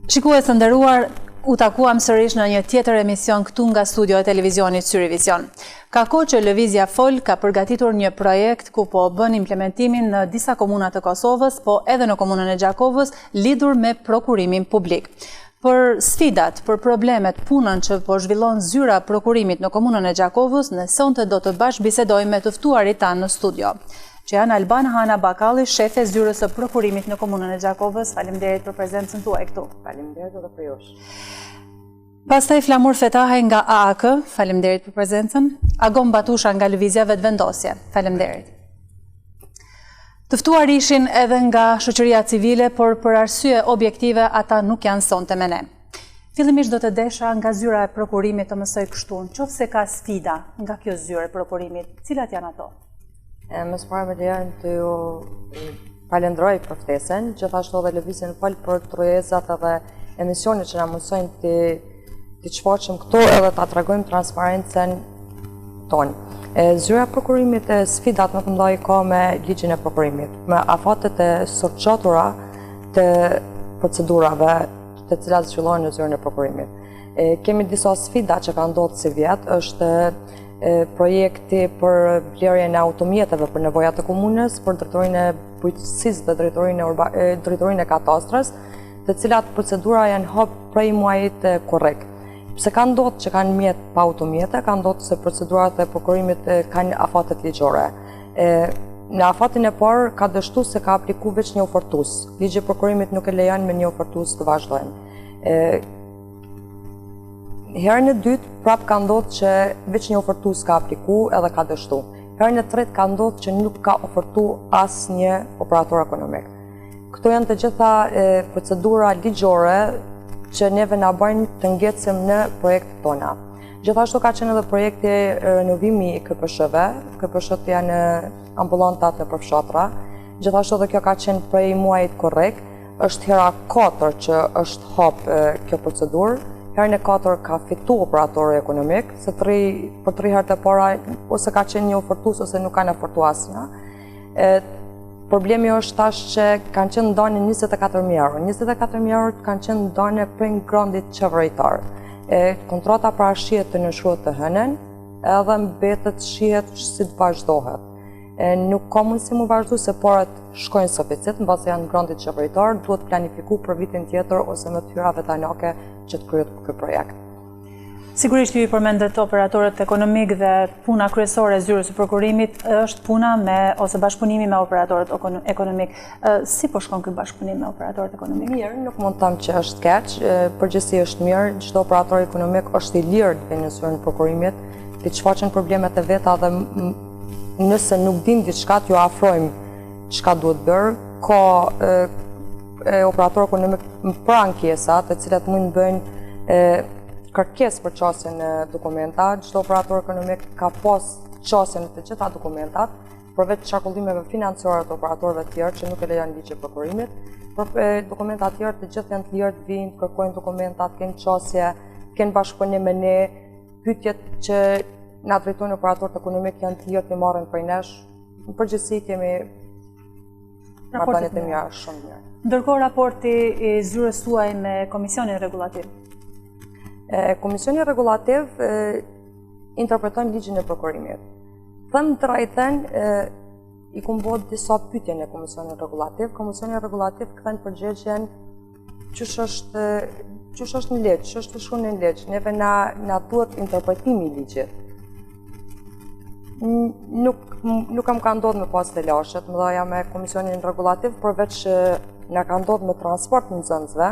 Shikues të nderuar, u takuam sërish në një tjetër emision këtu nga studio e televizionit Syrivision. Ka kohë që Lëvizja Fol ka përgatitur një projekt ku po bën implementimin në disa komuna të Kosovës, po edhe në komunën e Gjakovës, lidhur me prokurimin publik. Për sfidat, për problemet, punën që po zhvillon zyra prokurimit në komunën e Gjakovës, ne sonte do të bashkëbisedojmë me të ftuarit tanë në studio, që janë Alban Hana Bakalli, shefe zyrës së prokurimit në komunën e Gjakovës. Faleminderit për prezencën tuaj këtu. Faleminderit edhe për jush. Pastaj Flamur Fetahaj nga AAK, faleminderit për prezencën. Agon Batusha nga Lëvizja Vetëvendosje, faleminderit. Të ftuar ishin edhe nga shoqëria civile, por për arsye objektive ata nuk janë sonte me ne. Fillimisht do të desha nga zyra e prokurimit të mësoj kështu, nëse ka sfida nga kjo zyrë e prokurimit, cilat janë ato? Më së pari me lejen të ju falenderoj për ftesën, gjithashtu edhe Lëvizjen Fol për trojezat edhe emisionit që na mësojnë të çfarçëm këtu edhe ta tregojmë transparencën tonë. Zyra e prokurimit sfidat më të mëdha ka me ligjin e prokurimit, me afatet e sorçatura të procedurave të cilat zhvillohen në zyrën e prokurimit. Kemi disa sfida që kanë ndodhur si vjet, është projekti për blerjen e automjeteve për nevojat e komunës, për drejtorinë e bujqësisë dhe drejtorinë e katastrës, të cilat procedura janë hap prej muajit korrekt. Pse ka ndodhur që kanë mjet pa automjete, ka ndodhur se procedurat e prokurimit kanë afatet ligjore. Në afatin e parë ka dështu se ka apliku veç një ofertues. Ligji i prokurimit nuk e lejon me një ofertues të vazhdojnë. Herën e dytë prap ka ndodhur që veç një ofertues ka apliku edhe ka dështu. Herën e tretë ka ndodhur që nuk ka ofertu asnjë operator ekonomik. Këto janë të gjitha procedura ligjore që neve na bajnë të ngecim në projektet tona. Gjithashtu ka qenë edhe projekti renovimi i KPSH-ve. KPSH-t janë ambulantat në përfshatra. Gjithashtu edhe kjo ka qenë prej muajit korrekt. Është hera 4 që është hap kjo procedurë. Herën e 4 ka fitu operatori ekonomik, se për 3 herët e para ose ka qenë një ofertues ose nuk kanë ofertuar asnjë. Problemi është tash që kanë qenë ndane 24.000 euro. 24.000 euro kanë qenë ndane prej grandit qeveritar. Kontrata pra shihet të nënshkruhet të hënën, edhe mbetet shihet si të vazhdohet. Nuk ka mundësi mu vazhdu se parat shkojnë suficit, në base janë grandit qeveritar, duhet planifiku për vitin tjetër ose më të hyrave tanake që të kryet këtë projekt. Sigurisht ju i përmendet operatorët ekonomik dhe puna kryesore e zyrës së prokurimit është puna ose bashkëpunimi me operatorët ekonomik. Si po shkon ky bashkëpunim me operatorët ekonomik? Mirë, nuk mund të them që është keq, përgjithësi është mirë, çdo operator ekonomik është i lirë të vinë në zyrën e prokurimit, të shfaqen problemet e veta dhe nëse nuk dim diçka t'ju afrojmë çka duhet bërë. Ka operator ekonomik për ankesa, të cilat mund të bëjnë kërkesë për çastjen e dokumentat. Çdo operator ekonomik ka pas çastjen e të gjitha dokumentat, përveç çarkullimeve financiare të operatorëve të tjerë që nuk e lejon ligji i prokurimit. Për dokumentat të tjerë të gjithë janë të lirë të vinë, të kërkojnë dokumentat, kanë çastje, kanë bashkëpunim me ne, pyetjet që na drejtojnë operatorët ekonomik janë të lirë të marrin prej nesh. Në përgjithësi kemi marrëdhënie të mira, shumë mirë. Ndërkohë raporti i zyrës tuaj me Komisionin Rregullativ. Komisioni Rregullativ interpreton ligjin e prokurimit. Thënë të drejtën, i kumë bërë disa pyetje në Komisionin Rregullativ. Komisioni Rregullativ kthen përgjigjen ç'është në ligj, ç'është shkruar në ligj. Neve na duhet interpretimi i ligjit. Nuk kam ka ndodhur me pas të lashet, më dhaja me Komisionin Rregullativ, përveç na ka ndodhur me transport në nxënësve,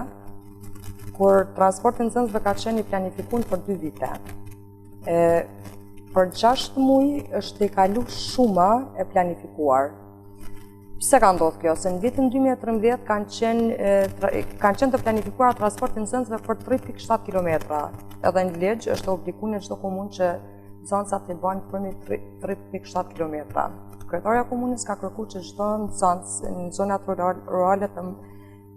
kur transporti në nxënësve ka qenë i planifikuar për 2 vite. Për 6 muaj është i kalu shuma e planifikuar. Pse ka ndodhur kjo? Se në vitin 2013 kanë qenë të planifikuar transporti në nxënësve për 3.7 km. Edhe në ligj është obliguar në çdo komunë që nxënësat të bëjnë përmi 3.7 km. Kryetaria e komunës ka kërkuar që çdo nxënës në zonat rurale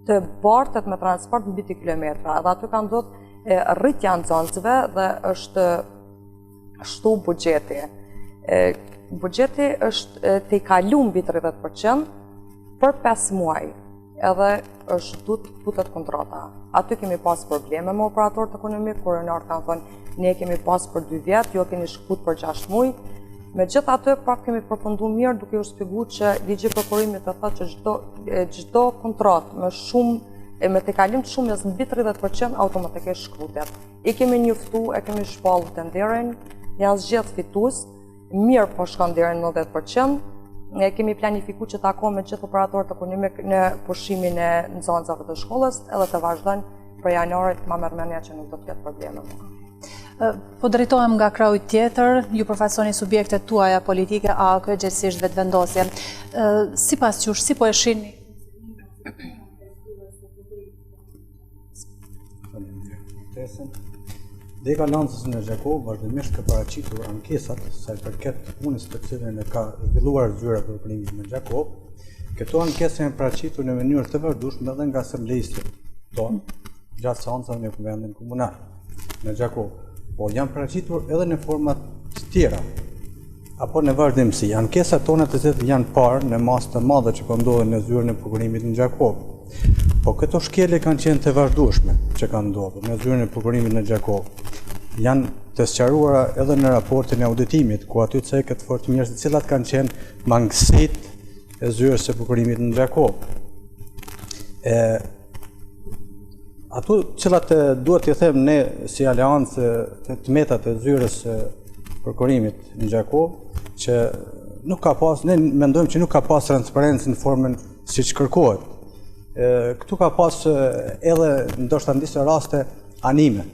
të bartet me transport mbi 2 kilometra. Edhe aty ka ndodhur rritja e nxënësve dhe është shtu buxheti. Buxheti është të i kaluar mbi 30% për 5 muaj. edhe është duhet putet kontrata. Aty kemi pas probleme me operatorët ekonomik, kur kanë thënë ne kemi pas për 2 vjet, jo keni shkput për 6 muaj. Megjithatë, prap kemi përfunduar mirë duke u shpjeguar që ligji i prokurimit e thotë që çdo kontratë me të kalim të shumës mbi 30% automatikisht shkputet. I kemi njoftu, e kemi shpallur tenderin, janë zgjedh fitues, mirë po shkon deri në 90%. Ne kemi planifikuar që të takojmë me gjithë operatorët ekonomik në pushimin e nxënësave të shkollës, edhe të vazhdojnë për janarit ma mërmenja që nuk do të ketë probleme më. Po drejtohem nga krahu tjetër, ju përfaqësoni subjektet tuaja politike, a kryesisht vetëvendosje. Sipas jush, si po e shihni? Dekalancës në Gjakov vazhdimisht ka paraqitur ankesat sa i përket punës të cilën e ka zhvilluar zyra për prokurimit në Gjakov. Këto ankesa janë paraqitur në mënyrë të vazhdueshme edhe nga asamblejësit tonë gjatë seancave në Kuvendin Komunal në Gjakov. Po janë paraqitur edhe në format të tjera apo në vazhdimsi. Ankesat tona të cilat janë parë në masë të madhe që po ndodhen në zyrën e prokurimit në Gjakov. Po këto shkelje kanë qenë të vazhdueshme që kanë ndodhur në zyrën e prokurimit në Gjakov. Janë të sqaruara edhe në raportin e auditimit, ku aty ceket fort mirë se cilat kanë qenë mangësitë e zyrës së prokurimit në Gjakov. Ato cilat duhet t'i them ne si aleancë të metat e zyrës së prokurimit në Gjakov, që nuk ka pas, ne mendojmë që nuk ka pas transparencë në formën siç kërkohet. Këtu ka pas edhe ndoshta në disa raste anime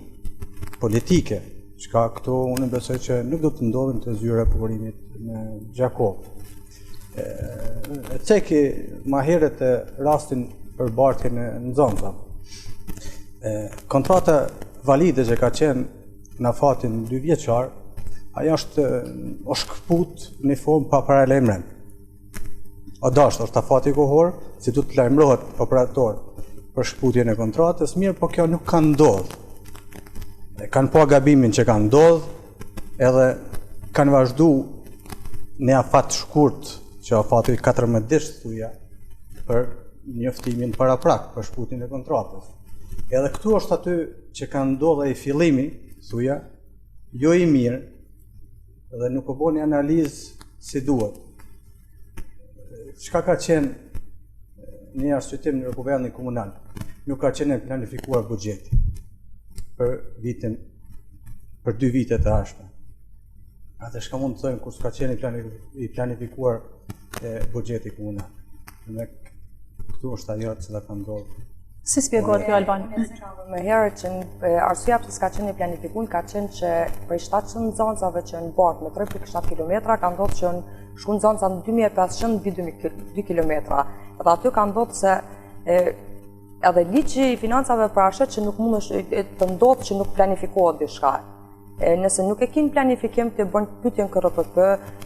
politike, çka këtu unë besoj që nuk do të ndodhin të zyra e prokurimit në Gjakov. Ceki ma herët rastin për bartjen e nxënësave. Kontrata valide që ka qenë në fatin 2 vjeçar, ajo është shkëput në formë pa paralajmërim. O dashur, është afati kohor, si du të lajmërohet operator për shkputjen e kontratës, mirë, po kjo nuk ka ndodhur. Kanë pa gabimin që kanë ndodhur, edhe kanë vazhdu në afat shkurt, që afati 14 ditë thuja, për njoftimin paraprak për shkputjen e kontratës. Edhe këtu është aty që kanë ndodhur i fillimi, thuja, jo i mirë, dhe nuk u bëni analizë si duhet. Çka ka qenë një arsyetim në Kuvendin Komunal? Nuk ka qenë planifikuar buxheti për 2 vite të ardhshme. Atë çka mund të thojmë kur s'ka qenë i planifikuar buxheti komunal. Dhe këtu është ajo që ka ndodhur. Si shpjegohet kjo, Alban? Më herët që arsyeja pse s'ka qenë i planifikuar ka qenë që për 700 nxënësave që në bart me 3.7 kilometra ka ndodhur që shkon nxënësa në 2500 mbi 2 kilometra. Edhe aty ka ndodhur se edhe ligji i financave parashet që nuk mund të ndodhë që nuk planifikohet diçka. Nëse nuk e kin planifikim të bën pyetjen KRPP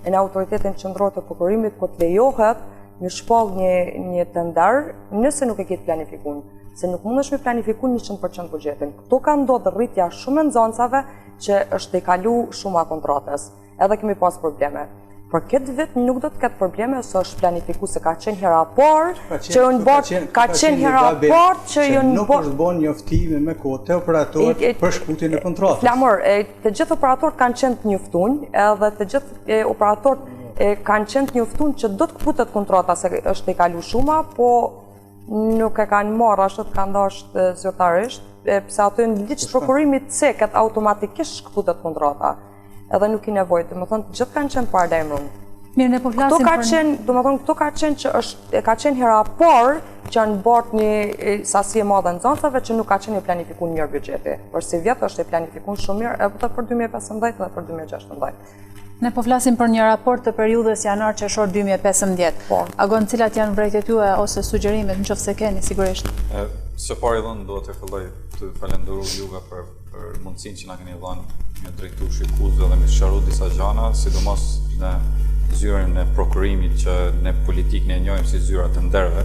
në autoritetin qendror të prokurimit ku të lejohet me shpall një tender nëse nuk e ke planifikuar. Se nuk mundesh me planifikuar 100% buxhetin. Këtu ka ndodhur rritja shumë e nxënësave që është i kalu shuma kontratës. Edhe kemi pas probleme. Për këtë vit nuk do të ketë probleme ose është planifikuar se ka qenë hera parë që në bord ka qenë hera parë që nuk është bën njoftime me kohë të operatorët për shkputjen e kontratës. Flamor, të gjithë operatorët kanë qenë të njoftuar, edhe të gjithë operatorët kanë qenë të njoftuar që do të kputet kontrata se është e kalu shuma, po nuk e kanë marrë ashtu të kanë dashur zyrtarisht, pse aty në ligj të prokurimit ceket automatikisht shkputet kontrata. Edhe nuk i nevojë, domethënë të gjithë kanë qenë paralajmëruar. Mirë, ne po flasim për domethënë këto ka qenë që ka qenë hera parë që në bart një sasi e madhe nxënësave që nuk ka qenë i planifikuar mirë buxheti. Por si vjet është i planifikuar shumë mirë edhe për 2015 dhe për 2016. Ne po flasim për një raport të periudhës janar-qershor 2015. Po. Agon, cilat janë vërejtjet juaja ose sugjerimet nëse keni sigurisht? Së pari dhënë do të filloj të falenderoj juve për mundësinë që na keni dhënë me drejtu shikuesve dhe me sqaruar disa gjëra, sidomos në zyrën e prokurimit që ne politikën e njohim si zyra të nderve,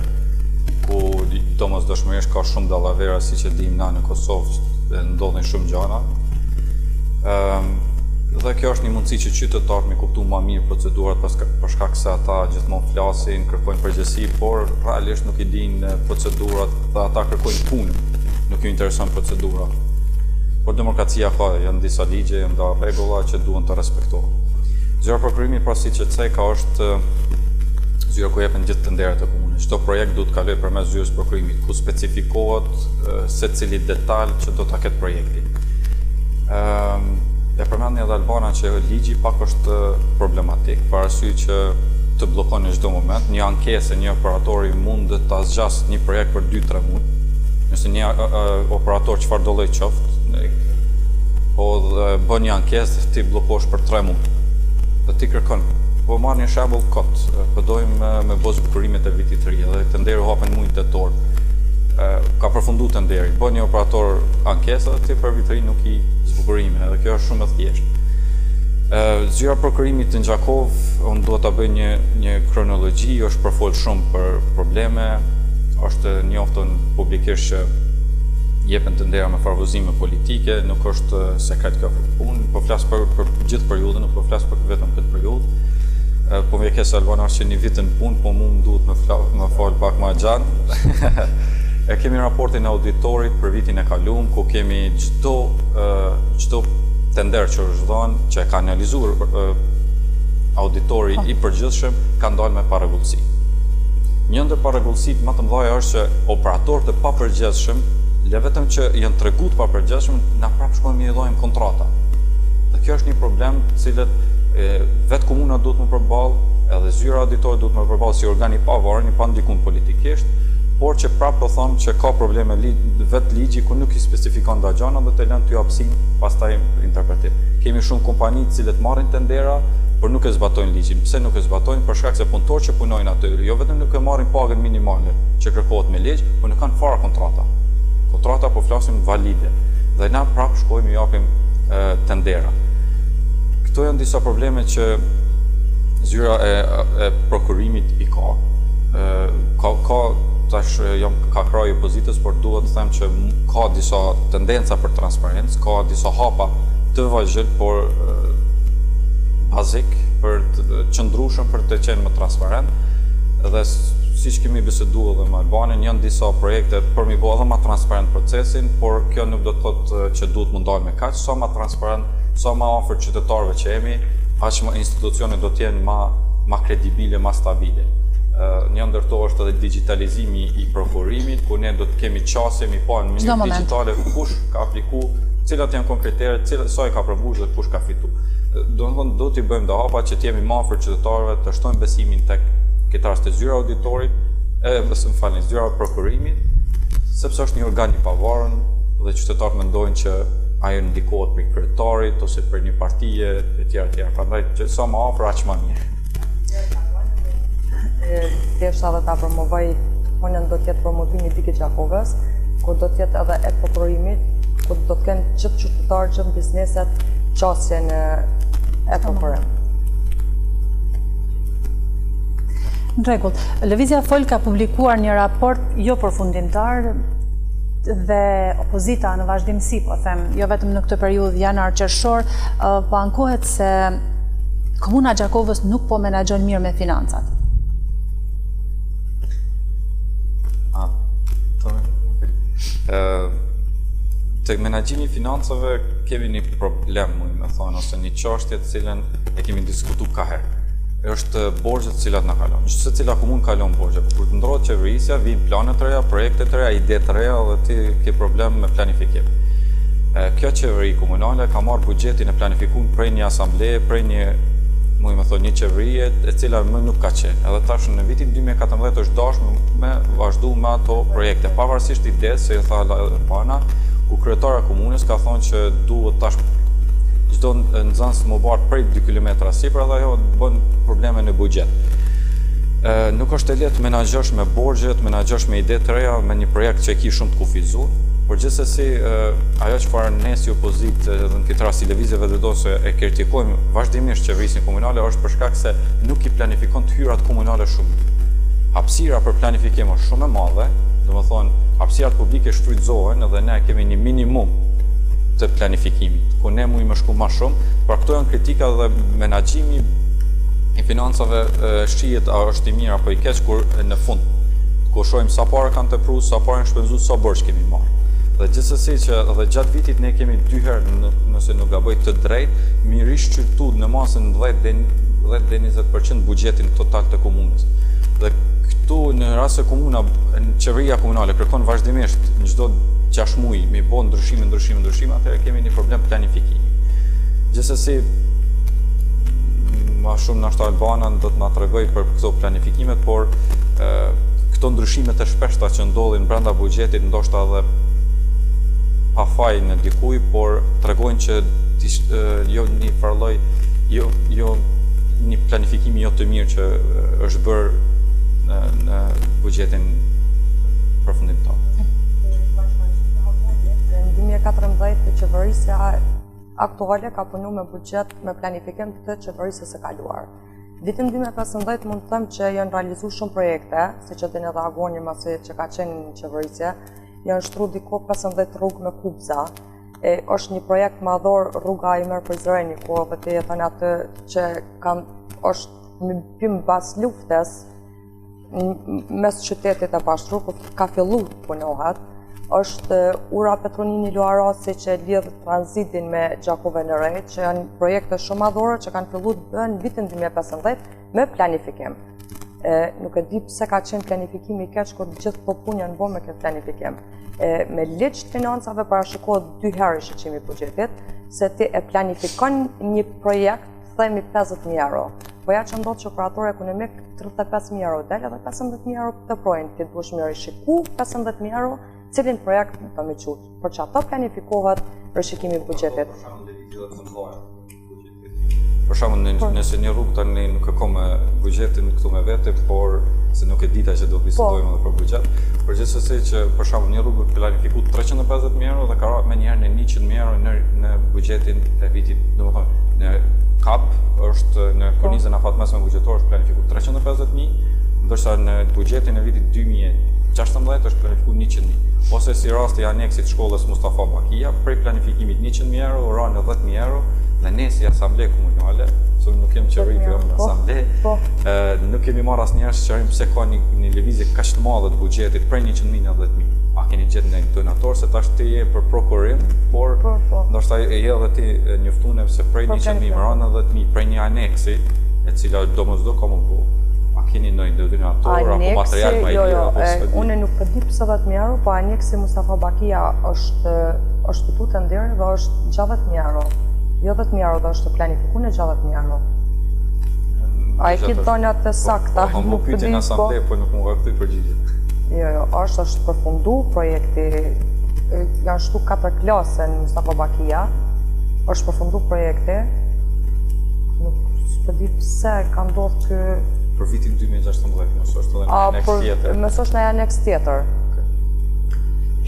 ku domosdoshmërisht ka shumë dallavera siç e dimë na në Kosovë, ndodhin shumë gjëra. Dhe kjo është një mundësi që qytetarët me kuptu ma mirë procedurat për shkak se ata gjithmonë flasin, kërkojnë përgjegjësi, por realisht nuk I dinë procedurat dhe ata kërkojnë punën, nuk ju intereson procedura. Por demokracia ka, janë disa ligje, janë rregulla që duhen të respektohen. Zyra prokurimi pra siç e theka është zyra ku jepen gjithë tenderat e komunës. Çdo projekt duhet të kalojë përmes zyrës prokurimit, ku specifikohet secili detaj që do ta ketë projekti. E përmendni edhe Albana që ligji pak është problematik, për arsye që të bllokon në çdo moment. Një ankesë, një operatori mund ta zgjasë një projekt për 2-3 muaj. Nëse një operator çfarë do lloj qoftë, po bën një ankesë, ti bllokosh për 3 muaj. Dhe ti kërkon. Po marr një shembull kot, po dojmë me bozë bukurimet e vitit të ri, dhe tenderi hapen muajin tetor. Ka përfundu tenderi, bën një operator ankesa, ti për vit të ri nuk I zbukurime, dhe kjo është shumë e thjeshtë. Zyra prokurimit në Gjakov, unë duhet ta bëj një kronologji, është përfol shumë për probleme, është njoftën publikisht që jepen tendera me farvozime politike, nuk është sekret kjo punë, po flas për gjithë periudhën, nuk po flas për vetëm këtë periudhë. Po më ke Albana që një vit në punë, po mu më duhet me fal pak më gjatë. E kemi raportin e auditorit për vitin e kaluar, ku kemi çdo tender që është dhënë, që e ka analizuar auditori I përgjithshëm, ka ndalë me parregullsi. Një ndër parregullsitë më të mëdha është që operatorët e papërgjithshëm, le vetëm që janë treguar të papërgjithshëm, na prapë shkojmë I llojmë kontrata. Dhe kjo është një problem, cilët vetë komuna duhet më përballë, edhe zyra auditorit duhet më përballë si organ I pavarur, I pa ndikuar politikisht, por që prapë po thonë që ka probleme vetë ligji ku nuk I specifikon gjana dhe të lënë ty hapësinë pastaj interpretim. Kemi shumë kompani të cilët marrin tendera, por nuk e zbatojnë ligjin. Pse nuk e zbatojnë? Për shkak se punëtorët që punojnë aty, jo vetëm nuk e marrin pagën minimale që kërkohet me ligj, por nuk kanë fare kontrata. Kontrata po flasim valide. Dhe na prapë shkojmë I japim tendera. Këto janë disa probleme që zyra e prokurimit I ka. Tash jam ka kraj opozitës, por duhet të them që ka disa tendenca për transparencë, ka disa hapa të vazhdim, por bazik për të qëndrueshëm për të qenë më transparent. Dhe siç kemi biseduar edhe me Albanin, janë disa projekte për mi bëu edhe më transparent procesin, por kjo nuk do të thotë që duhet më ndalë me kaq, sa më transparent, sa më afër qytetarëve që jemi, aq më institucionet do të jenë më kredibile, më stabile. Një ndër to është edhe digitalizimi I prokurimit, ku ne do të kemi qasje, mi pa në mënyrë digitale kush ka apliku, cilat janë konkreteret, sa I ka përmbush dhe kush ka fitu. Do t'i bëjmë dhe hapa që t'jemi më afër qytetarëve, të shtojmë besimin tek këtë rast të zyra auditorit, zyra prokurimit, sepse është një organ I pavarur dhe qytetarët mendojnë që ajo ndikohet për kryetarit ose për një partije e tjera. Prandaj që sa më afër aq më mirë. Thjesht edhe ta promovoj punën do të jetë promovimi I Dikit Gjakovës, ku do të jetë edhe e prokurimit, ku do të kenë gjithë qytetarët, gjithë bizneset qasjen e prokurim. Në rregull, Lëvizja Fol ka publikuar një raport jo përfundimtar dhe opozita në vazhdimsi, po them, jo vetëm në këtë periudhë janar-qershor, po ankohet se Komuna e Gjakovës nuk po menaxhon mirë me financat. Tek menaxhimi I financave kemi një problem, me thonë, ose një çështje të cilën e kemi diskutuar ka herë. Është borxhet të cilat na kalon. Secila komunë kalon borxhe, por kur të ndrohet qeverisja, vijnë plane të reja, projekte të reja, ide të reja dhe ti ke problem me planifikim. Kjo qeveri komunale ka marrë buxhetin e planifikuar prej një asambleje, prej një një qeverie e cila më nuk ka qenë. Edhe tash në vitin 2014 është dashur me vazhdu me ato projekte, pavarësisht idesë se I tha Albana, ku kryetari I komunës ka thonë që duhet tash çdo nxënës më bart prej 2 kilometra sipër dhe ajo bën probleme në buxhet. Nuk është e lehtë menaxhosh me borxhe, menaxhosh me ide të reja, me një projekt që e ki shumë të kufizuar. Por gjithsesi, ajo çfarë ne si opozitë dhe në këtë rast si lëvizjeve vetëdijse e kritikojmë vazhdimisht qeverisin komunale është për shkak se nuk I planifikon të hyrat komunale shumë. Hapësira për planifikim është shumë e madhe, domethënë hapësirat publike shfrytëzohen edhe ne kemi një minimum të planifikimit, ku ne mujmë shku ma shumë, por këto janë kritika dhe menaxhimi i financave shihet a është i mirë apo i keq kur në fund ku shohim sa parë kanë tepruar, sa parë kanë shpenzuar, sa borx kemi marrë. Dhe gjithsesi që edhe gjatë vitit ne kemi 2 herë, nëse nuk gaboj të drejtë, mi rishqyrtu në masën 10 deri 20% buxhetin total të komunës. Dhe këtu në rast se komuna, qeveria komunale kërkon vazhdimisht në çdo 6 muaj mi bën ndryshime, atëherë kemi një problem planifikimi. Gjithsesi ma shumë nashta Albana do të na tregoj për këto planifikimet, por këto ndryshimet e shpeshta që ndodhin brenda buxhetit ndoshta edhe pa faj në dikuj, por tregojnë që jo një farlloj, jo një planifikimi jo të mirë që është bërë në buxhetin përfundimtar. Në 2014 qeverisja aktuale ka punu me buxhet me planifikim të qeverisës së kaluar. Vitin 2015 mund të them që janë realizuar shumë projekte, siç e dini edhe Agoni masi që ka qenë në qeverisje, janë shtru diko 15 rrugë me kubza. Është një projekt madhor rruga i merë për Zëreni, ku edhe të jetën atë që është një pim bas luftes mes qytetit e Pashtrur, ku ka fillu punohet. Është ura Petronini Luarasi që lidh tranzitin me Gjakove në Re, që janë projekte shumë madhore që kanë fillu të bëhen vitin 2015 me planifikim. Nuk e di pse ka qenë planifikimi i keq, kur gjithë këto punë janë bërë me këtë planifikim. Me ligj të financave parashikohet 2 herë shqyrtimi i buxhetit, se ti e planifikon një projekt, themi 50.000 euro. Po ja që ndodhë që operator ekonomik 35.000 euro del edhe 15.000 euro të projnë, ti duhesh me rishiku 15.000 euro, cilin projekt të me qutë, por që ato planifikohet rishikimi i buxhetit. Për shembull, nëse një rrugë tani nuk e ka me buxhetin këtu me vete, por se nuk e dita që do bisedojmë edhe për buxhet. Por gjithsesi që për shembull një rrugë planifikuar 350.000 euro dhe ka me njëherë në 100.000 euro në buxhetin e vitit, domethënë në kap është në kornizën afatmesme buxhetore është planifikuar 350.000, ndërsa në buxhetin e vitit 2016 është planifikuar 100.000. Ose si rasti i aneksit shkollës Mustafa Bakia, prej planifikimit 100.000 euro, ra në 10.000 euro, dhe ne si asamble komunale, se nuk kem qeverit për jam në asamble, nuk kemi marrë asnjëherë sqarim pse ka një lëvizje kaq të madhe të buxhetit prej 100.000 në 10.000. A keni gjetë një donator se tash ti je për prokurim, por ndoshta e je edhe ti njoftuar se prej 100.000 ra në 10.000 prej një aneksi, e cila domosdoshmë ka më bu. A keni ndonjë donator apo material më i lirë apo s'e di? Unë nuk e di pse 10.000 euro, po aneksi Mustafa Bakia është fitu të ndirë dhe është 60.000 euro. Jo 10.000 euro, dhe është planifikuar në 60.000 euro. A e kitë donat të sakta? Po më pyetje në asamble, po nuk më ka kthy përgjigje. Jo, është përfundu projekti, janë shtu 4 klase në Mustafa Bakia, është përfundu projekti, nuk s'po di pse ka ndodhur ky për vitin 2016, mos është edhe në aneks tjetër. Mos është në aneks tjetër.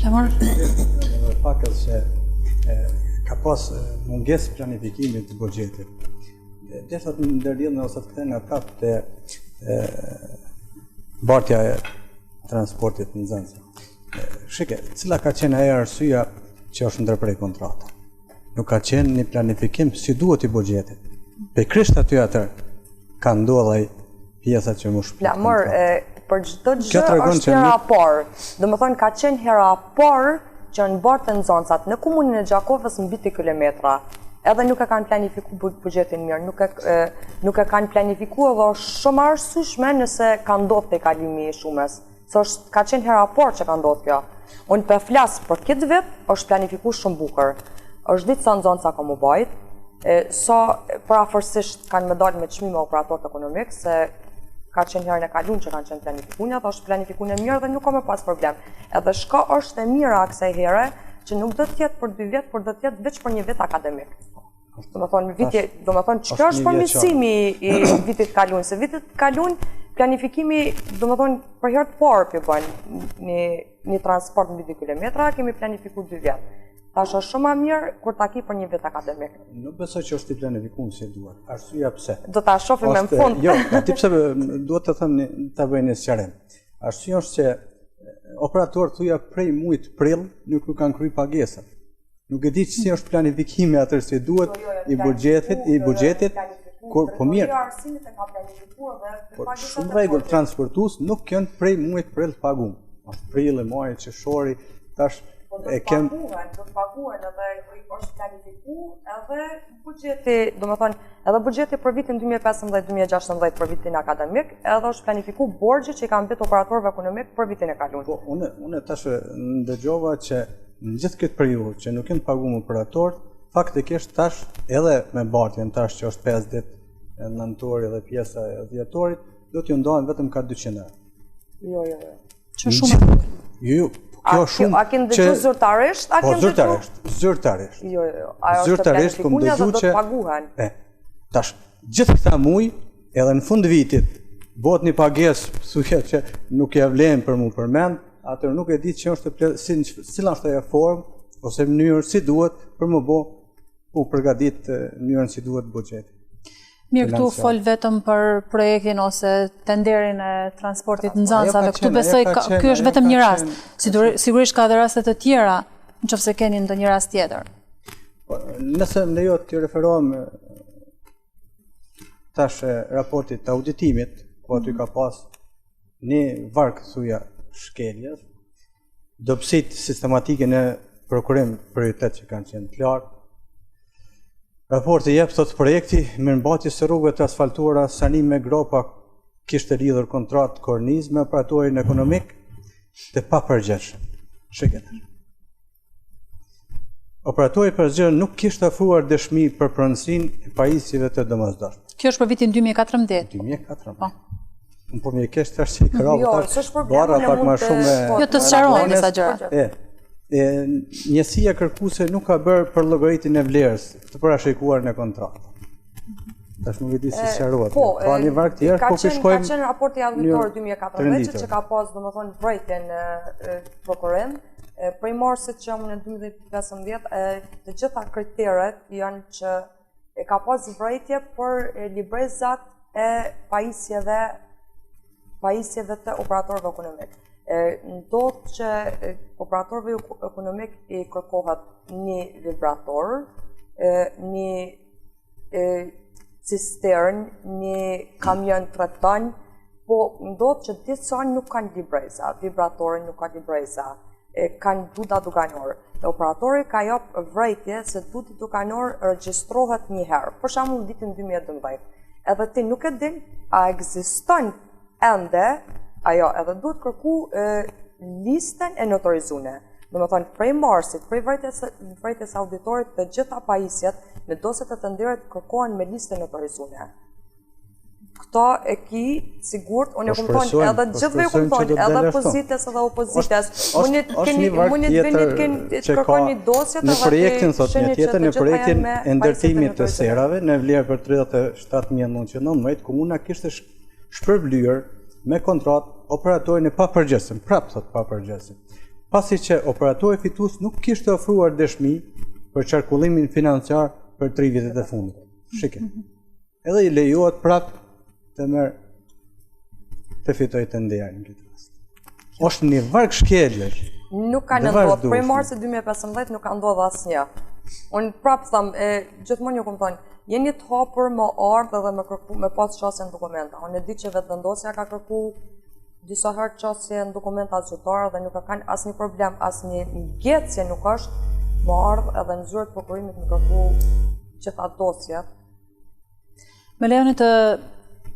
Flamor. Pakës që ka pas mungesë planifikimit të buxhetit. Deshat në ndërlidhjen ose të kthehen prapë te bartja e transportit në Zanzibar. Shike, cila ka qenë ajo arsyeja që është ndërprer kontrata? Nuk ka qenë një planifikim si duhet i buxhetit. Pikërisht aty atër ka ndodhur pjesa që më shpëton. Flamor, për çdo gjë është hera parë. Domethënë ka qenë hera parë që në bartën e Zoncat, në komunën e Gjakovës mbi 10 kilometra. Edhe nuk e kanë planifikuar buxhetin mirë, nuk e kanë planifikuar dhe është shumë arsyeshme nëse ka ndodhur te kalimi i shumës. Se ka qenë hera parë që ka ndodhur kjo. Unë po flas për këtë vit, është planifikuar shumë bukur. Është ditë sa në Zonca ka më bajt, sa parafërsisht kanë më dalë me çmime operatorët ekonomik, se ka qenë herën e kaluar që kanë qenë planifikuar, dhe është planifikuar e mirë dhe nuk ka më pas problem. Edhe shka është e mira kësaj here, që nuk do të jetë për 2 vjet, por do të jetë veç për një vit akademik. Domethënë çka është përmirësimi i vitit kaluar, se vitit kaluar planifikimi, domethënë për herë të parë po bën një transport mbi 2 kilometra, kemi planifikuar 2 vjet. Tash është shumë më mirë kur ta ki për një vit akademik. Nuk besoj që është i planifikuar si duhet. Arsyeja pse? Do ta shohim më në fund. Jo, aty pse duhet të them ta bëj një sqarim. Arsyeja është që operatorët thuja prej muajit prill nuk kanë kryer pagesat. Nuk e di që si është planifikimi atër si duhet i buxhetit, kur po mirë. Por shumë rregull transportues nuk janë prej muajit prill të paguam. Është prill, maj, qershori, tash e kem do të paguhen edhe është planifikuar edhe buxheti, domethënë edhe buxheti për vitin 2015-2016 për vitin akademik, edhe është planifikuar borxhi që i kanë mbetur operatorëve ekonomik për vitin e kaluar. Po unë tash ndëgjova që në gjithë këtë periudhë që nuk janë paguar operatorët, faktikisht tash edhe me bartjen tash që është 5 ditë nëntori dhe pjesa e dhjetorit, do t'ju ndohen vetëm ka 200 euro. Jo. Që shumë. Jo. Kjo shumë a keni dëgjuar zyrtarisht? Po zyrtarisht. Jo. Ajo është planifikuar dhe do të paguhen. Tash gjithë këta muaj edhe në fund vitit bëhet një pagesë thuaj që nuk ja vlen për mu përmend, atëherë nuk e di që është cila është ajo formë ose mënyrë si duhet për më bë u përgatit mënyrën si duhet buxheti. Mirë, këtu fol vetëm për projektin ose tenderin e transportit nxënësave. Këtu besoj ky është vetëm një rast. Sigurisht ka edhe raste të tjera, nëse keni ndonjë rast tjetër. Nëse më lejohet të referohem tash raportit të auditimit, po aty ka pas një varg thuja shkeljes, dobësit sistematike në prokurim prioritet që kanë qenë të lartë. Raporti jep thot projekti mirëmbajtje së rrugëve të asfaltuara sanim me gropa kishte lidhur kontratë kornizë me operatorin ekonomik të papërgjegjshëm. Shikeni. Operatori përgjithshëm nuk kishte ofruar dëshmi për pronësinë e pajisjeve të domosdoshme. Kjo është për vitin 2014. 2014. Po. Unë po më kesh tash si krau tash. Barra pak më shumë. Jo të sqarohen disa gjëra. Njësia kërkuese nuk ka bërë për llogaritin e vlerës të parashikuar në kontratë. Tash nuk e di si sqarohet. Ka një varg tjetër, po shkojmë. Ka qenë raporti auditor 2014 që ka pas domethënë vrejtjen prokurim. Prej marsit që jam në 2015, të gjitha kriteret janë që ka pas vrejtje për librezat e pajisjeve të operatorëve ekonomik. Ndodh që operatorëve ekonomik i kërkohet një vibrator, një cistern, një kamion 3 ton, po ndodh që disa nuk kanë libreza, vibratorë nuk kanë libreza, kanë duda doganor. Operatori ka jap vrejtje se dudi doganor regjistrohet një herë, për shembull vitin 2012. Edhe ti nuk e din a ekziston ende ajo, edhe duhet kërku listën e notorizuar. Domethënë prej marsit, prej vrejtjes auditorit të gjitha pajisjet në dosjet e tenderit kërkohen me listë notorizuar. Këta e ki sigurt, unë e kupton edhe gjithve e kupton, edhe pozites edhe opozites. Munit kërkoni dosjet në projektin thot një tjetër, në projektin e ndërtimit të serave në vlerë për 37.919, komuna kishte shpërblyer me kontratë operatorin e papërgjithshëm, prap thot papërgjithshëm. Pasi që operatori fitues nuk kishte ofruar dëshmi për qarkullimin financiar për 3 vitet e fundit. Shikeni. Edhe i lejohet prap të fitoj tenderin në këtë rast. Është një varg shkeljesh. Nuk ka ndodhur, prej marsit 2015 nuk ka ndodhur asnjë. Unë prap them, gjithmonë ju kupton, jeni të hapur më ardh edhe me pas çështje në dokumenta. Unë e di që vetë vendosja ka kërku disa herë çështje në dokumenta zyrtare dhe nuk ka kanë asnjë problem, asnjë ngjecje nuk është më ardh edhe në zyrën e prokurimit më kërku gjitha dosjet. Me lejoni të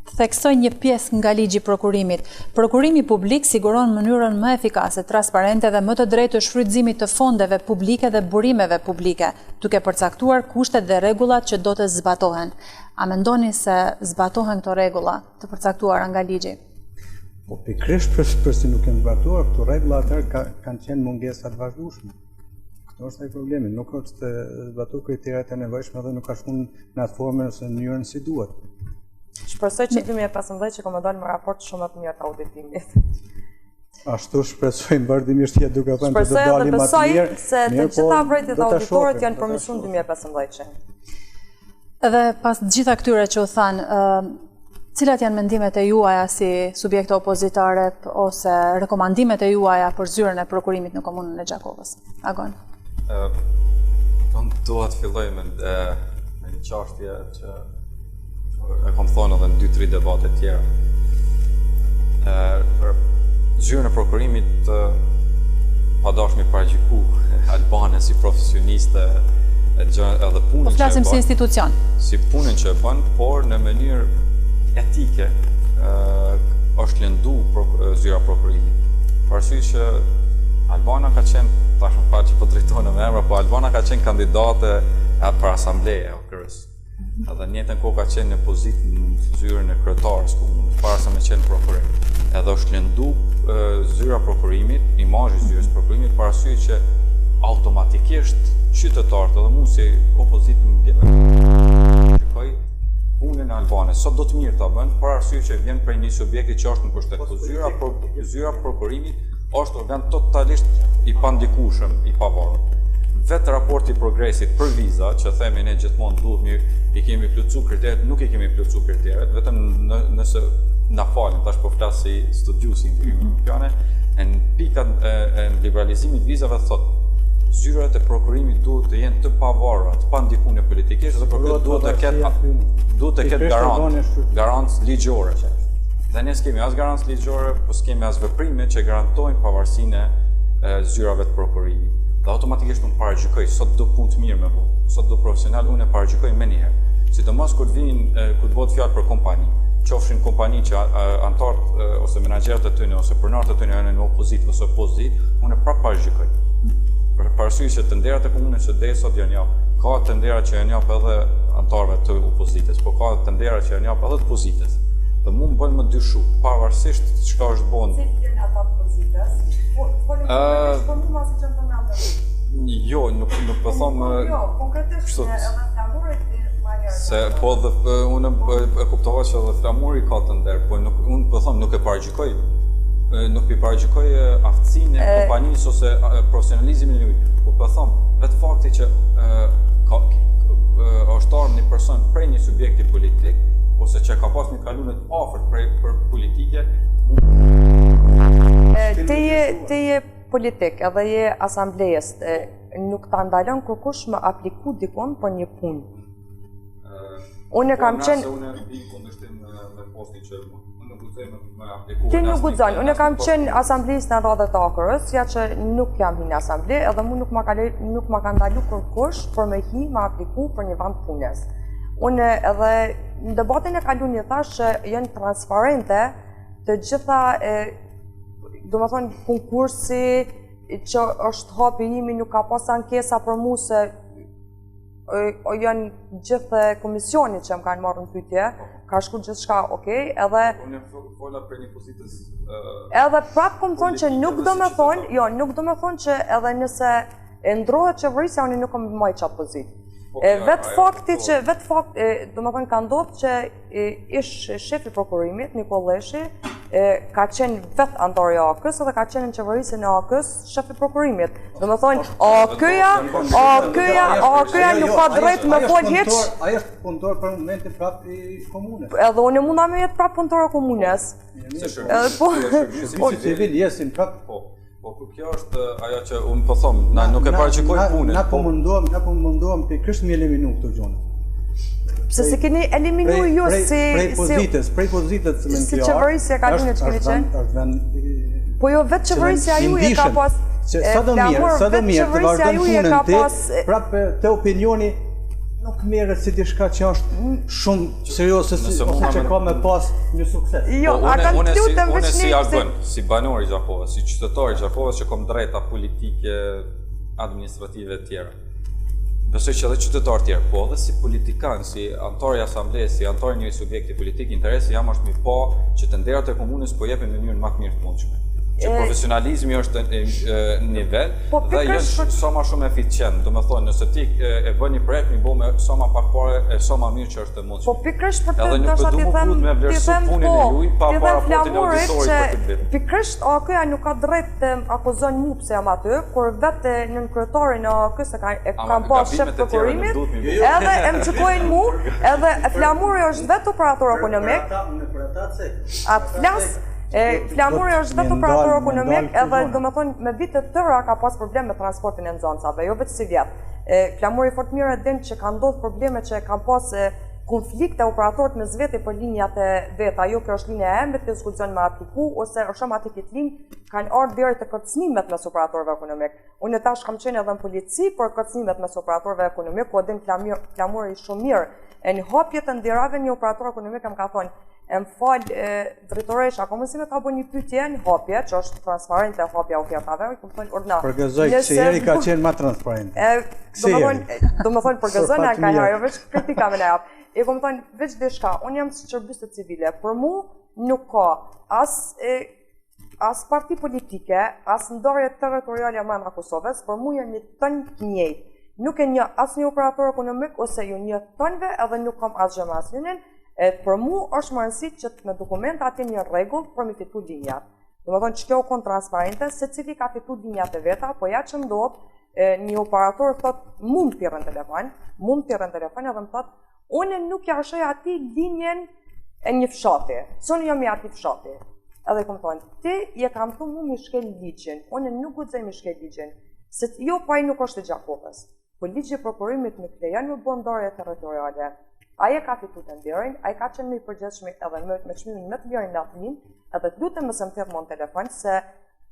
theksoj një pjesë nga ligji prokurimit. Prokurimi publik siguron mënyrën më efikase, transparente dhe më të drejtë të shfrytëzimit të fondeve publike dhe burimeve publike, duke përcaktuar kushtet dhe rregullat që do të zbatohen. A mendoni se zbatohen këto rregulla të përcaktuara nga ligji? Po pikërisht për si nuk janë zbatuar, këto rregulla atëherë kanë qenë mungesa të vazhdueshme. Këto është ai problemi, nuk është zbatuar kriteret e nevojshme dhe nuk ka shkuar në atë formën ose në mënyrën si duhet. Shpresoj që 2015 që komë dalë me raport shumë të mirë të auditimit. Ashtu shpresojmë vazhdimisht duke thënë që do dalim më të mirë. Shpresoj se të gjitha vrejtjet e auditorit janë përmirësuar 2015. Edhe pas gjitha këtyre që u thanë, cilat janë mendimet e juaja si subjekte opozitare ose rekomandimet e juaja për zyrën e prokurimit në komunën e Gjakovës? Agon. Unë dua të filloj me një çështje që e kam thonë edhe në 2-3 debate tjera. Për zyrën e prokurimit pa dashur mi paraqyku Albane si profesioniste edhe punën Po flasim si institucion. Si punën që e bën, por në mënyrë etike është lëndu zyra prokurimit. Për arsye që Albana ka qenë, tash më fal që po drejtohen me emra, po Albana ka qenë kandidate për asambleje o kërës. Edhe në njëjtën kohë ka qenë në pozitë në zyrën e kryetarës komunës, para se me qenë prokurim. Edhe është lëndu zyra prokurimit, imazhi i zyrës prokurimit, për arsye që automatikisht qytetarët edhe mu si opozitë shikoj punën e Albanës. Sot do të mirë ta bën, për arsye që vjen prej një subjekti që është në pushtet. Po zyra prokurimit është organ totalisht i pandikueshëm, i pavarur. Vetë raporti progresit për viza, që themi ne gjithmonë duhet i kemi plotësuar kriteret, nuk i kemi plotësuar kriteret, vetëm nëse na falin, tash po flas si studiusi në në pikat e liberalizimit vizave thotë zyrat e prokurimit duhet të jenë të pavarura, të pandikuar politikisht dhe për këtë duhet të ketë garancë ligjore. Dhe ne s'kemi as garancë ligjore, po s'kemi as veprime që garantojnë pavarësinë e zyrave të prokurimit. Dhe automatikisht unë paragjykoj, sot do punë të mirë me mu, sot do profesional, unë e paragjykoj me njëherë. Sidomos kur të bëhet fjalë për kompani, qofshin kompani që antarët ose menaxherët e tyre ose pronarët e tyre janë në opozitë ose pozitë, unë prapë paragjykoj. Për arsye që tenderat e komunës së desot janë jap, ka tendera që janë jap edhe antarëve të opozitës, po ka tendera që janë jap edhe të pozitës. Dhe mu më bën më dyshu, pavarësisht çka është bën. Si janë ata të pozitës? Po nuk mos i çon të mendoj. Jo, nuk po them. Jo, konkretisht edhe flamurit se po dhe unë e kuptova që edhe flamuri ka të nder, po unë po them nuk e paragjykoj. Nuk i paragjykoj aftësinë e kompanisë ose profesionalizmin e tij. Po them, vetë fakti që është ardhur një person prej një subjekti politik ose që ka pas një kaluar të afërt për politike. Te je politik edhe je asamblejes, nuk ta ndalon kërkush me apliku dikon për një punë. Unë kam qenë unë i kundërshtim me postin që Ti nuk guxon, unë kam qenë asamblejist në radhët e Akërës, ja që nuk jam hi në asamblej, edhe mu nuk ma ka ndalu kërkush për me hi ma apliku për një vend punës. Unë edhe në debatin e kalunit thash që janë transparente të gjitha, do më thonë, konkursi që është hapi imi nuk ka pas ankesa për mu se janë gjithë komisionit që më kanë marrë në pyetje, ka shku gjithë shka okej, edhe... Unë fola për një pozitës... Edhe prapë këmë thonë që nuk do me thonë, jo, nuk do me thonë që edhe nëse e ndrohet qeverisja, unë nuk kam maj qatë pozitë. Vetë fakti, do me thonë ka ndodhë që ish shefi prokurimit, Nikoleshi, ka qenë vetë antari AK-s edhe ka qenë në qeverisin e AK-s shefi prokurimit. Do me thonë, AK-ja nuk ka drejt me folë heq. Aja është punëtor për momentin prapë i komunës. Edhe unë munda me jetë prapë punëtor e komunës. Si civil jesin prapë. Po kjo është ajo që unë po them, na nuk e paragjykoj punën. Na po mundohem pikërisht mi eliminu këto gjona. Pse se keni eliminu ju si... Prej pozitës me si qeverisja ka një që keni qenë? Po jo, vetë qeverisja ju e ka pas... Sa do mirë, të vazhdojnë punën ti, prapë të opinioni nuk merret si diçka që është shumë serioze ose që ka me pas një sukses. Jo, unë si Albën, si banor i Gjakovës, si qytetar i Gjakovës që kam drejta politike, administrative të tjera. Besoj që edhe qytetar tjerë, po edhe si politikan, si antar i asamblesë, si antar një subjekti politik, interesi jam është mi pa që tenderat e komunës po jepin në mënyrën më të mirë të mundshme. Që profesionalizmi është nivel dhe jështë sa ma shumë eficient. Do me thonë, nëse ti e bën një projekt, mi bo me sa ma pak pare e sa ma mirë që është të mundshme. Po pikrisht për të ndoshta ti them që pikrisht AK-ja nuk ka drejt të akuzon mu pse jam aty, kur vetë në kryetarin e AK-s e kam pas shef prokurimit, edhe e më qykojnë mu, edhe Flamuri është vetë operator ekonomik. Atë flas Flamuri është vetë operator ekonomik edhe do me thonë me vitet tëra ka pas problem me transportin e nxënësave, jo vetë si vjetë. Flamuri fort mirë e din që ka ndodhur probleme që kanë pas konflikte operatorët mes vete për linjat e veta, jo kjo është linja e embet, kjo s'guxon me apliku, ose është shumë atë këtë linjë kanë ardhur deri të kërcënimet mes operatorëve ekonomik. Unë tash kam qenë edhe në polici për kërcënimet mes operatorëve ekonomik, ku din Flamuri shumë mirë. E në hapje të ndirave një operator ekonomik më ka thonë, e më falë drejtoresh, ako mësime ta bo një pyetje në hapje, që është transparente hapja ofertave, i këmë thonë ordna. Përgëzoj, që jeri ka qenë ma transparente. Do më thonë përgëzoj, ka herë, veç kritika me në japë. I këmë thonë, veç dhe shka, unë jam si qërbiste civile, për mu nuk ka as parti politike, as ndarje territoriale brenda Kosovës, për mu janë një tënë të njëjtë. Nuk e një as një operator ekonomik, ose ju një tënve edhe nuk kam asgjë me asnjërin. Për mu është më rëndësishme që në dokumenta atë një rregull për mi fitu linjat. Domethënë që kjo kon transparente, secili ka fitu linjat e veta, po ja që ndodh një operator thot mund të rrën telefon, edhe më thot unë nuk ja shoj atij linjen e një fshati. Soni jam i atij fshati. Edhe kom thonë, ti je kam thënë mu mi shkel ligjin, unë nuk guxoj mi shkel ligjin. Se jo pa ai nuk është e Gjakopës. Po ligji i prokurimit nuk lejon me bën ndarje territoriale. Ai e ka fitu të ndirin, ai ka qenë më i përgjithshëm edhe me çmimin më të lirin në atmin, edhe të lutem mos më thirr në telefon se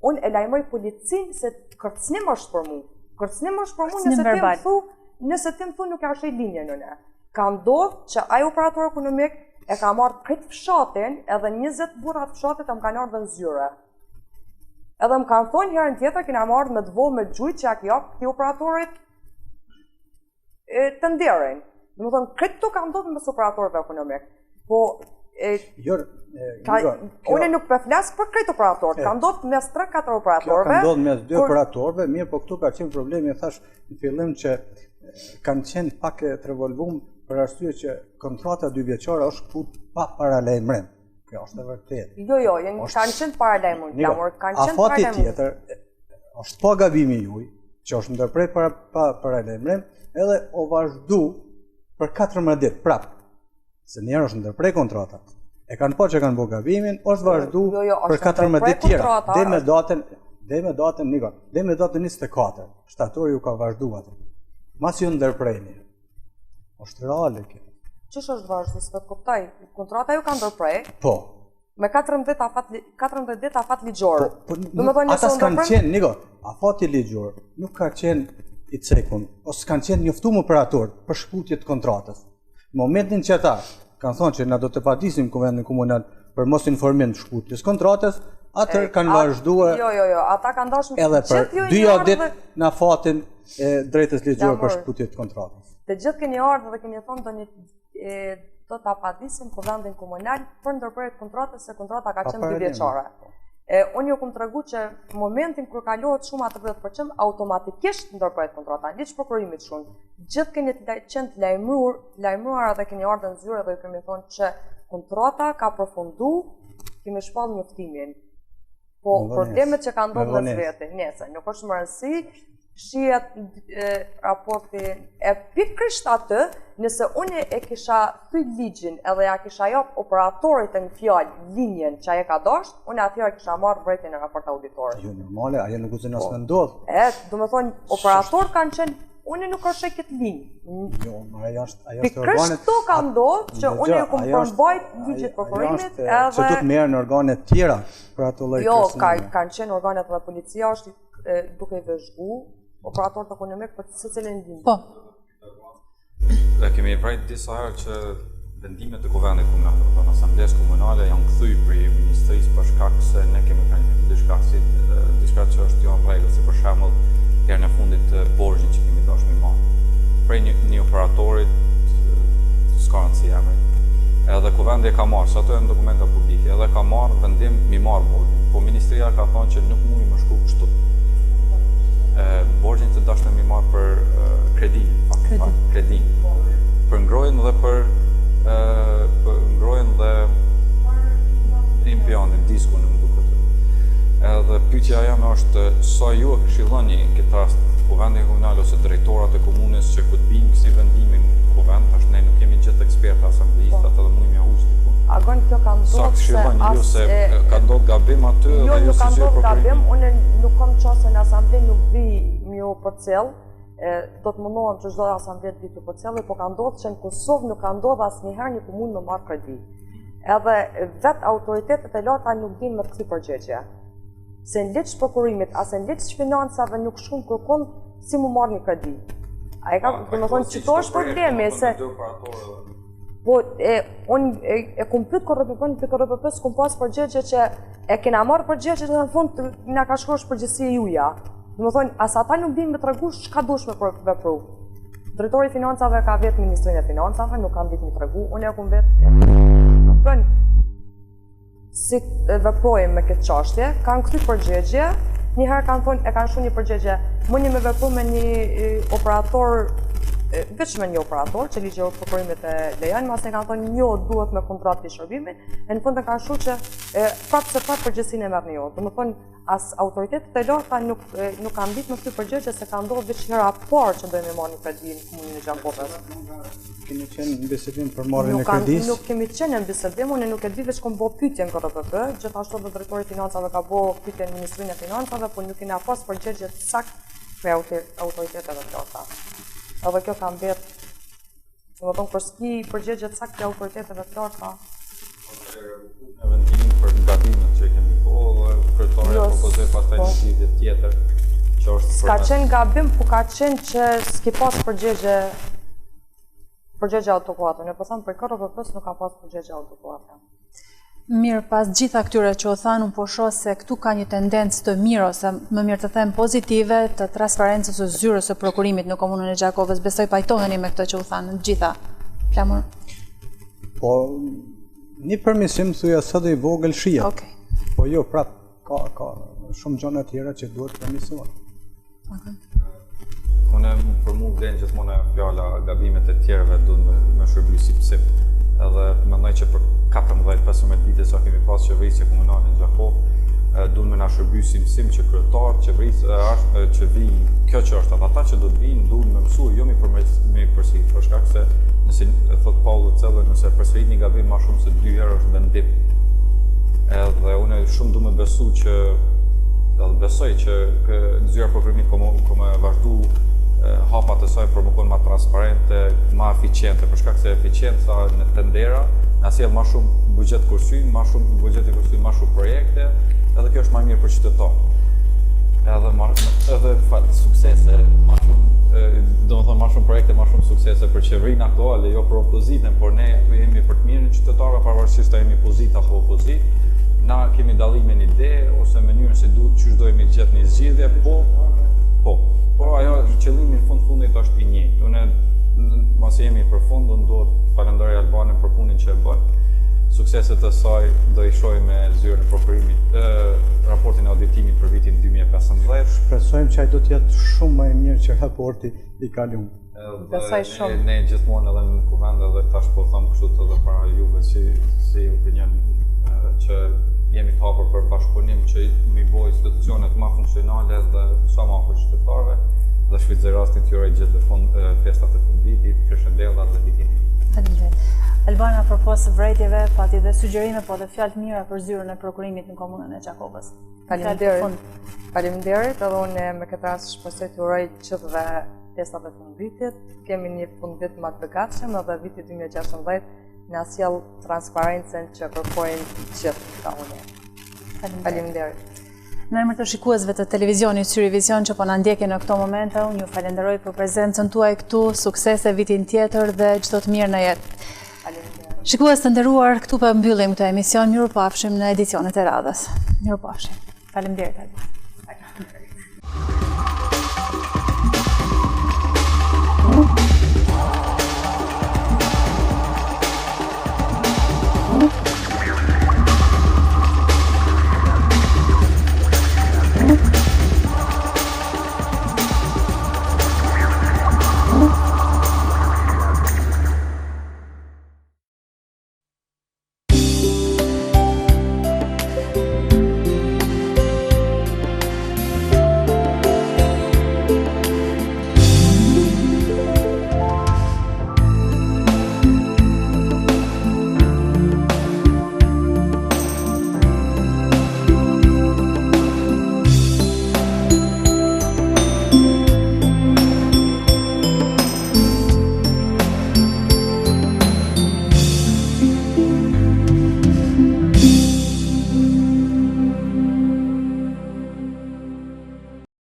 unë e lajmëroj policinë se kërcënim është për mua. Kërcënim është për mua nëse ti më thu nuk ka shej linjën unë. Ka ndodhur që ai operator ekonomik e ka marrë këtë fshatin, edhe 20 burra të fshatit më kanë ardhur në zyre. Edhe më kanë thonë herën tjetër kena marrë me dvo me gjujt që ja jap këtij operatorit të ndirin. Më thonë, këtu ka ndodhur mes operatorëve ekonomik. Po, unë nuk po flas për këtë operator, ka ndodhur mes 3-4 operatorëve. Ka ndodhur mes 2 operatorëve, mirë, po këtu ka qenë problemi, thash në fillim që kanë qenë pak të revolvuar për arsye që kontrata 2 vjeçare është kput pa paralajmërim. Kjo është e vërtetë. Jo, kanë qenë paralajmërim, kanë qenë paralajmërim. Afati tjetër është pa gabimi juaj, që është ndërprer pa paralajmërim, edhe o vazhdu për 14 ditë, prapë, se njerë është ndërprej kontratat. E kanë po që kanë bo gabimin, është vazhdu për 14 ditë tjera. Dhe me datën 24, shtatori ju ka vazhdu atë. Mas ju ndërprejni. është reale kjo. Qësh është vazhdu, s'pe kuptaj? Kontrata ju ka ndërprej? Po. Me 14 ditë afat ligjor. Ata s'kanë qenë, Niko, afati ligjor nuk ka qenë i cekun, ose kanë qenë njoftuar operator për shkputje të kontratës. Në momentin që ata kanë thonë që na do të padisim kuvendin komunal për mos informim të shkputjes kontratës, atëherë kanë vazhduar. Jo, ata kanë dashur edhe për 2 ditë në afatin e drejtës ligjore për shkputje të kontratës. Të gjithë keni ardhur dhe keni thonë do ta padisim kuvendin komunal për ndërprerje të kontratës, se kontrata ka qenë 2 vjeçare. Unë ju kom tregu që në momentin kur kalohet shumë atë 10%, automatikisht ndërprehet kontrata, liç prokurimit shumë. Gjithë keni qenë të lajmëruar dhe keni ardhur në zyre dhe ju kemi thonë që kontrata ka përfundu, kemi shpall njoftimin. Po problemet që ka ndodhur në vetë, nëse nuk është më rëndësi, shihet raporti e pikërisht atë, nëse unë e kisha thyr ligjin edhe ja kisha jap operatorit në fjalë linjën që ai ka dashur, unë atëherë kisha marrë brejtjen e raport auditorit. Jo normale, ajo nuk guxon as ndodh. Do të thonë operator kanë qenë, unë nuk është këtë linjë. Jo, ajo është pikërisht këto ka ndodhur që unë ju kom përmbajt ligjit prokurimit edhe se do të merren organe të tjera për ato lloj kërcënimi. Jo, kanë qenë organet dhe policia është duke i vëzhguar operatorët ekonomik për secilin linjë. Po. Dhe kemi vrejt disa herë që vendimet e kuvendit komunal, domethënë asamblesë komunale janë kthyr për ministrisë për shkak se ne kemi planifiku diçka që është jo në rregull, si për shembull herën e fundit borxhin që kemi dashur mi marr. Prej një operatorit s'ka rëndësi emri. Edhe kuvendi ka marrë, sa ato janë dokumenta publike, edhe ka marrë vendim mi marr borxhin. Po ministria ka thonë që nuk mundi më shku kështu. Borxhin të dashur mi marr për kredi. Për ngrojen dhe për ngrojen dhe impionin, diskun në më duket. Edhe pyetja jame është sa ju e këshilloni në këtë rast kuvendi komunal ose drejtorat e komunës që ku të bijnë kësi vendimin kuvend, tash ne nuk kemi gjithë ekspertë asambleistat edhe mundi mja huq diku. Agon kjo ka ndodhur se ka ndodhur gabim aty dhe ju si gabim, unë nuk kam qasë në asamble, nuk vi mjo përcjell, do të mundohem që çdo asamblet ditë të përcjellë, po ka ndodhur që në Kosovë nuk ka ndodhur asnjëherë një komunë me marrë kredi. Edhe vetë autoritetet e larta nuk dinë me të kthy përgjigje. Se në ligj prokurimit, as në ligj financave nuk shumë kërkon si mu marrë një kredi. A e ka, domethënë çdo është problemi se po unë e kom pyet KRPP-s kom pas përgjigje që e kena marrë përgjigje dhe në fund na ka shkruar përgjegjësia juaja. Domethënë as ata nuk dinë me tregu çka dush me vepru. Drejtori i financave ka vetë Ministrinë e Financave, nuk kanë ditë me tregu. Unë e kom vetë si veprojmë me këtë çështje, kanë kthy përgjigje. Një herë kanë thonë, e kanë shkruar një përgjigje, mundi me vepru me një operator, veç me një operator që ligji i prokurimit e lejon, mas ne kanë thonë jo duhet me kontratë të shërbimit, e në fund e kanë shkruar që prapë se prapë përgjegjësinë e merrni jo. Domethënë as autoritetet e larta nuk kanë ditë me këtë përgjigje se ka ndodhur veç një raport që dojmë marrë një kredi në komunën e Gjakovës. Keni qenë në bisedim për marrjen e kredisë? Nuk kemi qenë në bisedim, unë nuk e di veç kom bo pyetje në KRPP, gjithashtu edhe drejtori i financave ka bo pyetje në Ministrinë e Financave, por nuk kena pas përgjigje të saktë me autoritetet e larta. Edhe kjo ka mbet, domethënë kur s'ki përgjigje të saktë autoriteteve të larta. Vendimin për gabimet që kemi dhe kryetari propozoi pastaj një zgjidhje tjetër që është s'ka qenë gabim, po ka qenë që s'ki pas përgjigje adekuate. Ne po them për KRPP-s nuk ka pas përgjigje adekuate. Mirë, pas gjitha këtyre që o thanë, unë po shoh se këtu ka një tendencë të mirë, ose më mirë të them pozitive, të transparencës së zyrës së prokurimit në komunën e Gjakovës. Besoj pajtoheni me këtë që u thanë, gjitha. Flamur. Po, një përmisim thuja sa do i vogël shihet. Okej. Po jo, prapë ka shumë gjëra të tjera që duhet përmirësuar. Unë për mua vlen gjithmonë fjala gabimet e tjerëve duhet me shërby si pse. Edhe mendoj që për 14-15 vite sa kemi pas qeverisje komunale në Gjakovë, duhet me na shërby si mësim që kryetar, qeverisë që vijnë kjo që është ata që do të vinë duhet me mësu, jo mi përsërit, për shkak se nëse thot Paullo Coelho, nëse përsërit një gabim më shumë se 2 herë është vendim. Edhe unë shumë du me besu që, edhe besoj që zyra prokurimit ka me vazhdu hapat e saj për më konë ma transparente, ma eficiente, për shkak se eficienca në tendera na sjell ma shumë buxhet kursym, ma shumë buxhet i kursym, ma shumë projekte, edhe kjo është ma mirë për qytetarët. Edhe suksese, do më thënë ma shumë projekte, ma shumë suksese për qeverinë aktuale, jo për opozitën, por ne jemi për të mirë në qytetarë, pavarësisht ta jemi pozit apo opozit. Na kemi dallime në ide, ose mënyrën se që dojmë gjetë një zgjidhje, po ajo qëllimi në fundit është i njëjtë. Unë mos jemi përfund, unë do të falenderoj Albanën për punën që e bën. Sukseset e saj do i shohim me zyrën e prokurimit, raportin e auditimit për vitin 2015. Shpresojmë që ai do të jetë shumë më i mirë që raporti i kaluar. Besoj shumë. Ne gjithmonë edhe në kuvend edhe tash po them kështu edhe para juve si opinion që jemi të hapur për bashkëpunim që mi bëjë institucionet ma funksionale dhe sa ma për qytetarëve dhe shvicë rastin të jure gjithë festat e fundvitit, Krishëndella dhe vitin. Faleminderit. Albana, përpos vrejtjeve, pati dhe sugjerime, po dhe fjalë të mira për zyrën e prokurimit në komunën e Gjakovës. Faleminderit, edhe unë me këtë rast shpresoj të uroj gjithë dhe festat e fundvitit. Kemi një fundvit më të begatshëm edhe viti 2016 në sjell transparencën që kërkojnë gjithë këta unë. Faleminderit. Në emër të shikuesve të televizionit Syrivision që po na ndjekin në këto momente, unë ju falenderoj për prezencën tuaj këtu, suksese vitin tjetër dhe çdo të mirë në jetë. Faleminderit. Shikues të nderuar, këtu po mbyllim këtë emision. Mirupafshim në edicionet e radhës. Mirupafshim. Faleminderit.